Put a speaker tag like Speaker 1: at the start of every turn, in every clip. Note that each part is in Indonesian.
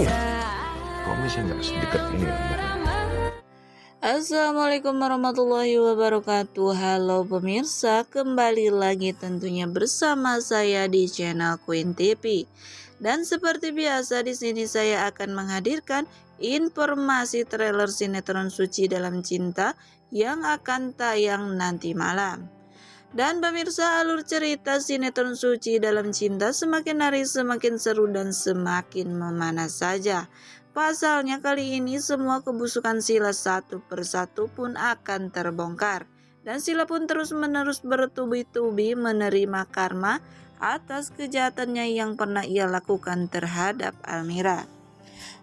Speaker 1: ya? Kok bisa nggak sedekat ini ya?
Speaker 2: Assalamualaikum warahmatullahi wabarakatuh. Halo pemirsa, kembali lagi tentunya bersama saya di channel Queen TV. Dan seperti biasa di sini saya akan menghadirkan informasi trailer sinetron Suci Dalam Cinta yang akan tayang nanti malam. Dan pemirsa, alur cerita sinetron Suci Dalam Cinta semakin hari semakin seru dan semakin memanas saja. Pasalnya kali ini semua kebusukan Sila satu persatu pun akan terbongkar. Dan Sila pun terus-menerus bertubi-tubi menerima karma atas kejahatannya yang pernah ia lakukan terhadap Almira.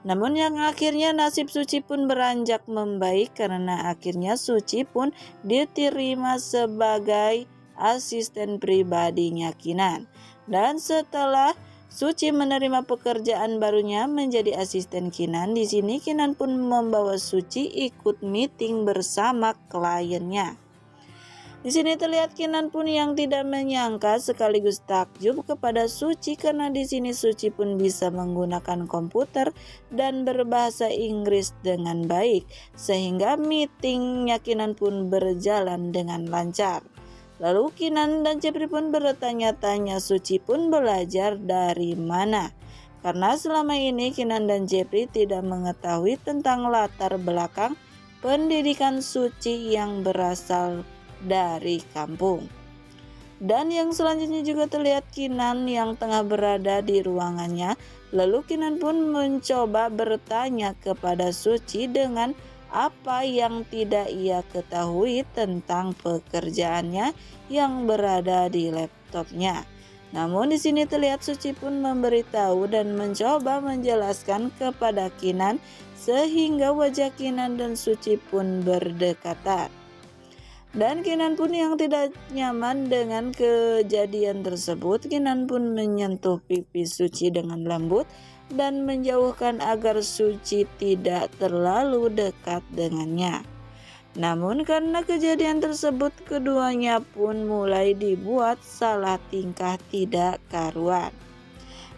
Speaker 2: Namun yang akhirnya nasib Suci pun beranjak membaik karena akhirnya Suci pun diterima sebagai asisten pribadinya Kinan. Dan setelah Suci menerima pekerjaan barunya menjadi asisten Kinan, di sini Kinan pun membawa Suci ikut meeting bersama kliennya. Di sini terlihat Kinan pun yang tidak menyangka sekaligus takjub kepada Suci karena di sini Suci pun bisa menggunakan komputer dan berbahasa Inggris dengan baik sehingga meetingnya Kinan pun berjalan dengan lancar. Lalu Kinan dan Jepri pun bertanya-tanya Suci pun belajar dari mana. Karena selama ini Kinan dan Jepri tidak mengetahui tentang latar belakang pendidikan Suci yang berasal dari kampung. Dan yang selanjutnya juga terlihat Kinan yang tengah berada di ruangannya. Lalu Kinan pun mencoba bertanya kepada Suci dengan apa yang tidak ia ketahui tentang pekerjaannya yang berada di laptopnya. Namun di sini terlihat Suci pun memberitahu dan mencoba menjelaskan kepada Kinan sehingga wajah Kinan dan Suci pun berdekatan. Dan Kinan pun yang tidak nyaman dengan kejadian tersebut, Kinan pun menyentuh pipi Suci dengan lembut dan menjauhkan agar Suci tidak terlalu dekat dengannya. Namun karena kejadian tersebut keduanya pun mulai dibuat salah tingkah tidak karuan.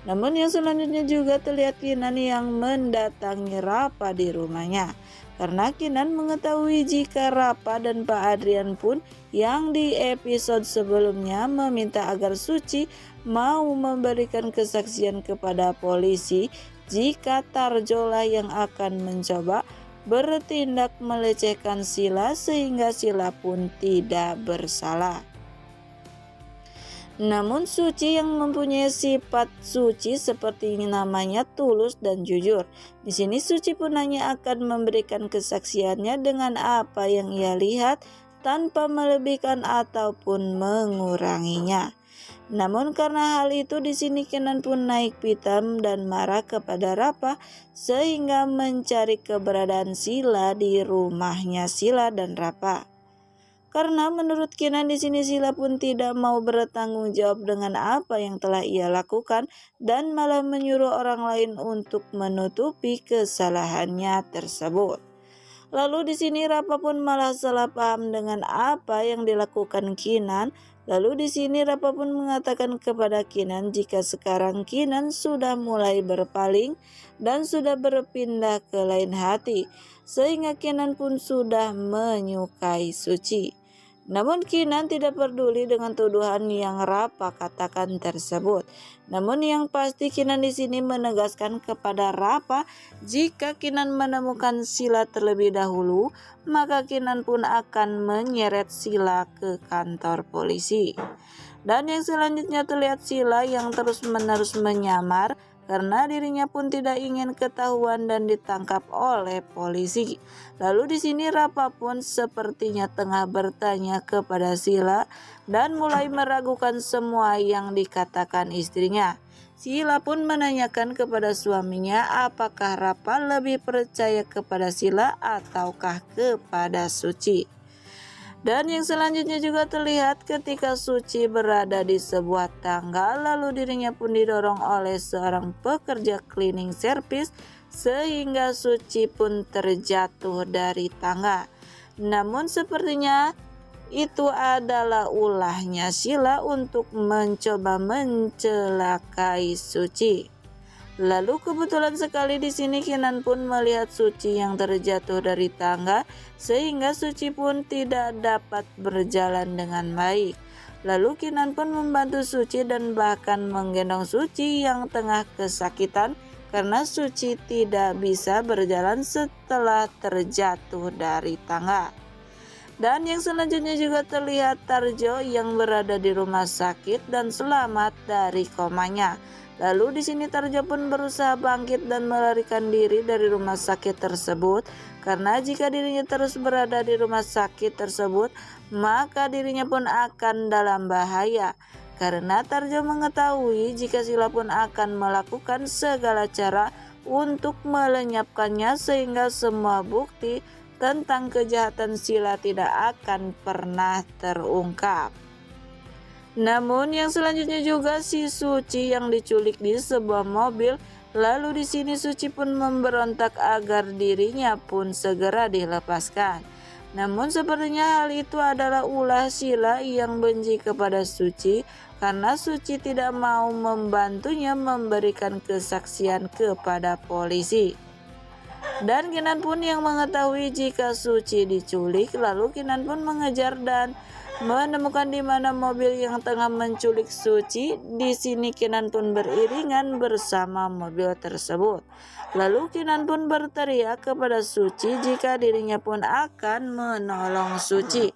Speaker 2: Namun yang selanjutnya juga terlihat Kinan yang mendatangi Rapa di rumahnya. Karena Kinan mengetahui jika Rapa dan Pak Adrian pun yang di episode sebelumnya meminta agar Suci mau memberikan kesaksian kepada polisi jika Tarjolah yang akan mencoba bertindak melecehkan Sila sehingga Sila pun tidak bersalah. Namun Suci yang mempunyai sifat suci seperti namanya tulus dan jujur. Di sini Suci pun hanya akan memberikan kesaksiannya dengan apa yang ia lihat tanpa melebihkan ataupun menguranginya. Namun karena hal itu di sini Kinan pun naik pitam dan marah kepada Rapa sehingga mencari keberadaan Sila di rumahnya Sila dan Rapa. Karena menurut Kinan di sini Sila pun tidak mau bertanggung jawab dengan apa yang telah ia lakukan dan malah menyuruh orang lain untuk menutupi kesalahannya tersebut. Lalu di sini Rapa pun malah salah paham dengan apa yang dilakukan Kinan. Lalu di sini Rapa pun mengatakan kepada Kinan jika sekarang Kinan sudah mulai berpaling dan sudah berpindah ke lain hati, sehingga Kinan pun sudah menyukai Suci. Namun Kinan tidak peduli dengan tuduhan yang Rapa katakan tersebut. Namun yang pasti Kinan di sini menegaskan kepada Rapa jika Kinan menemukan Sila terlebih dahulu, maka Kinan pun akan menyeret Sila ke kantor polisi. Dan yang selanjutnya terlihat Sila yang terus-menerus menyamar karena dirinya pun tidak ingin ketahuan dan ditangkap oleh polisi. Lalu di sini Rapa pun sepertinya tengah bertanya kepada Sila dan mulai meragukan semua yang dikatakan istrinya. Sila pun menanyakan kepada suaminya apakah Rapa lebih percaya kepada Sila ataukah kepada Suci. Dan yang selanjutnya juga terlihat ketika Suci berada di sebuah tangga, lalu dirinya pun didorong oleh seorang pekerja cleaning service sehingga Suci pun terjatuh dari tangga. Namun sepertinya itu adalah ulahnya Sila untuk mencoba mencelakai Suci. Lalu kebetulan sekali di sini Kinan pun melihat Suci yang terjatuh dari tangga sehingga Suci pun tidak dapat berjalan dengan baik. Lalu Kinan pun membantu Suci dan bahkan menggendong Suci yang tengah kesakitan karena Suci tidak bisa berjalan setelah terjatuh dari tangga. Dan yang selanjutnya juga terlihat Tarjo yang berada di rumah sakit dan selamat dari komanya. Lalu di sini Tarjo pun berusaha bangkit dan melarikan diri dari rumah sakit tersebut karena jika dirinya terus berada di rumah sakit tersebut maka dirinya pun akan dalam bahaya. Karena Tarjo mengetahui jika Sila pun akan melakukan segala cara untuk melenyapkannya sehingga semua bukti tentang kejahatan Sila tidak akan pernah terungkap. Namun yang selanjutnya juga si Suci yang diculik di sebuah mobil. Lalu di sini Suci pun memberontak agar dirinya pun segera dilepaskan. Namun sepertinya hal itu adalah ulah Sila yang benci kepada Suci karena Suci tidak mau membantunya memberikan kesaksian kepada polisi. Dan Kinan pun yang mengetahui jika Suci diculik, lalu Kinan pun mengejar dan menemukan di mana mobil yang tengah menculik Suci. Di sini Kinan pun beriringan bersama mobil tersebut. Lalu Kinan pun berteriak kepada Suci jika dirinya pun akan menolong Suci.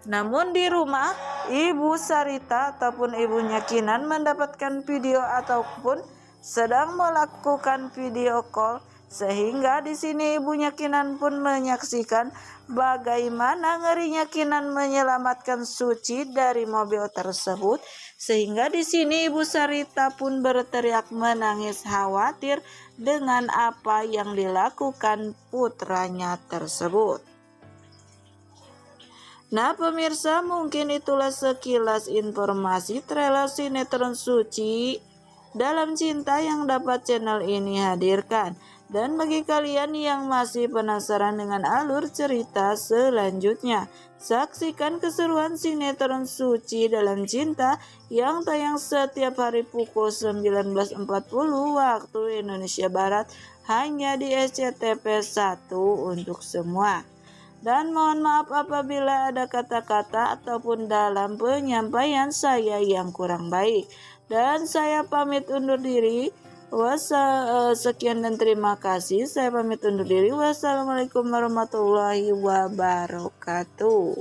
Speaker 2: Namun di rumah, Ibu Sarita ataupun ibunya Kinan mendapatkan video ataupun sedang melakukan video call. Sehingga di sini ibunya Kinan pun menyaksikan bagaimana ngerinya Kinan menyelamatkan Suci dari mobil tersebut. Sehingga di sini Ibu Sarita pun berteriak menangis khawatir dengan apa yang dilakukan putranya tersebut. Nah pemirsa, mungkin itulah sekilas informasi trailer sinetron Suci Dalam Cinta yang dapat channel ini hadirkan. Dan bagi kalian yang masih penasaran dengan alur cerita selanjutnya, saksikan keseruan sinetron Suci Dalam Cinta yang tayang setiap hari pukul 19.40 waktu Indonesia Barat hanya di SCTV 1 untuk semua. Dan mohon maaf apabila ada kata-kata ataupun dalam penyampaian saya yang kurang baik. Dan saya pamit undur diri. Sekian dan terima kasih. Saya pamit undur diri. Wassalamualaikum warahmatullahi wabarakatuh.